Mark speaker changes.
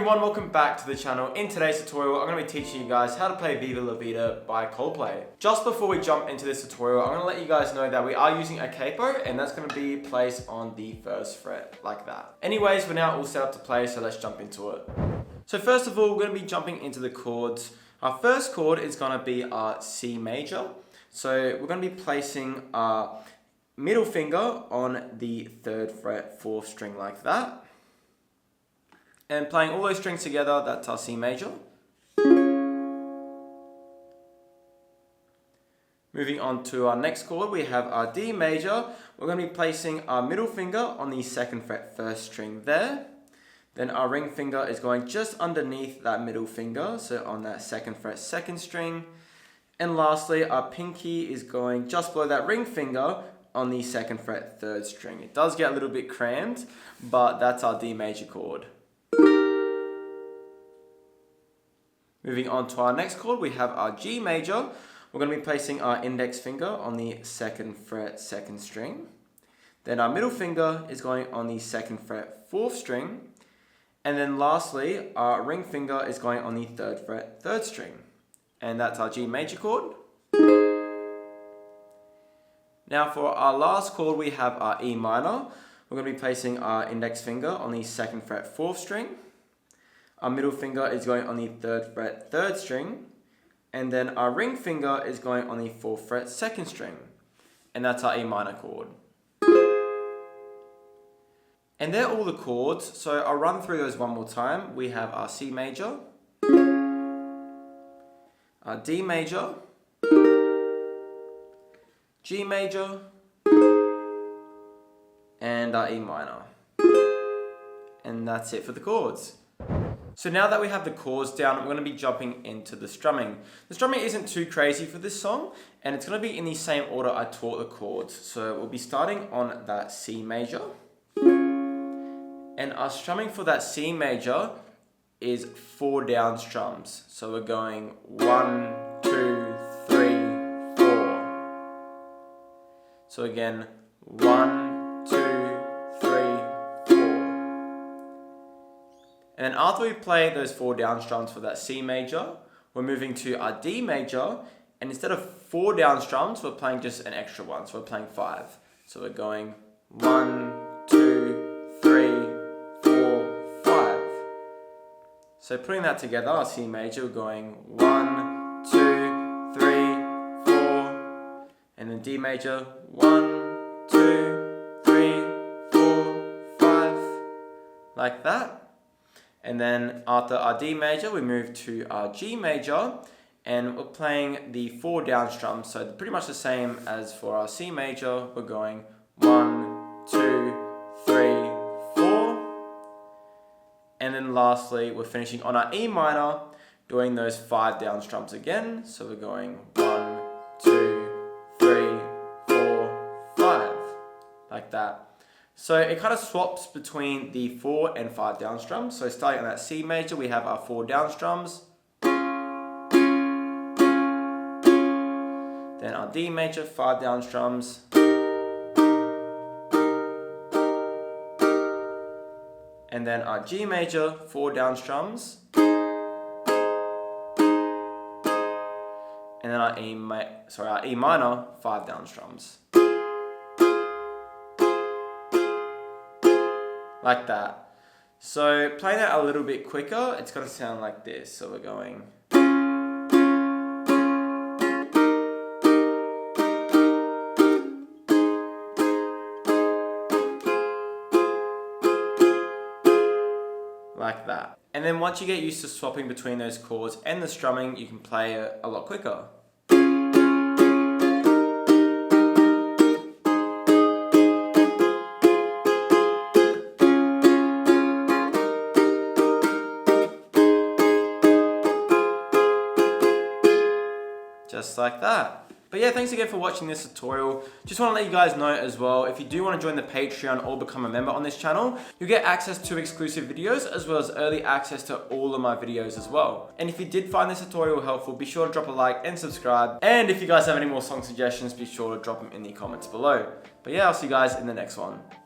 Speaker 1: everyone, welcome back to the channel. In today's tutorial, I'm going to be teaching you guys how to play Viva La Vida by Coldplay. Just before we jump into this tutorial, I'm going to let you guys know that we are using a capo, and that's going to be placed on the first fret, like that. Anyways, we're now all set up to play, so let's jump into it. So first of all, we're going to be jumping into the chords. Our first chord is going to be our C major. So we're going to be placing our middle finger on the 3rd fret, 4th string like that. And playing all those strings together, that's our C major. Moving on to our next chord, we have our D major. We're going to be placing our middle finger on the 2nd fret, 1st string there. Then our ring finger is going just underneath that middle finger, so on that 2nd fret, 2nd string. And lastly, our pinky is going just below that ring finger on the 2nd fret, 3rd string. It does get a little bit crammed, but that's our D major chord. Moving on to our next chord, we have our G major. We're going to be placing our index finger on the 2nd fret, 2nd string. Then our middle finger is going on the 2nd fret, 4th string. And then lastly, our ring finger is going on the 3rd fret, 3rd string. And that's our G major chord. Now for our last chord, we have our E minor. We're going to be placing our index finger on the 2nd fret, 4th string. Our middle finger is going on the 3rd fret, 3rd string. And then our ring finger is going on the 4th fret, 2nd string. And that's our E minor chord. And they're all the chords, so I'll run through those one more time. We have our C major, our D major, G major, and our E minor. And that's it for the chords. So now that we have the chords down, we're going to be jumping into the strumming. The strumming isn't too crazy for this song, and it's going to be in the same order I taught the chords. So we'll be starting on that C major. And our strumming for that C major is 4 down strums. So we're going 1, 2, 3, 4. So again, 1, 2, 3, 4. And then after we play those 4 down strums for that C major, we're moving to our D major, and instead of 4 down strums, we're playing just an extra one, so we're playing 5. So we're going 1, 2, 3, 4, 5. So putting that together, our C major, we're going 1, 2, 3, 4, and then D major, 1, 2, 3, 4, 5, like that. And then after our D major, we move to our G major, and we're playing the 4 down strums. So pretty much the same as for our C major. We're going 1, 2, 3, 4. And then lastly, we're finishing on our E minor, doing those 5 down strums again. So we're going 1, 2, 3, 4, 5, like that. So it kind of swaps between the 4 and 5 down strums. So starting on that C major, we have our 4 down strums. Then our D major, 5 down strums. And then our G major, 4 down strums. And then our E minor, 5 down strums. Like that. So playing that a little bit quicker, it's going to sound like this. So we're going. Like that. And then once you get used to swapping between those chords and the strumming, you can play it a lot quicker. Just like that. But yeah, thanks again for watching this tutorial. Just want to let you guys know as well, if you do want to join the Patreon or become a member on this channel, you'll get access to exclusive videos as well as early access to all of my videos as well. And if you did find this tutorial helpful, be sure to drop a like and subscribe. And if you guys have any more song suggestions, be sure to drop them in the comments below. But yeah, I'll see you guys in the next one.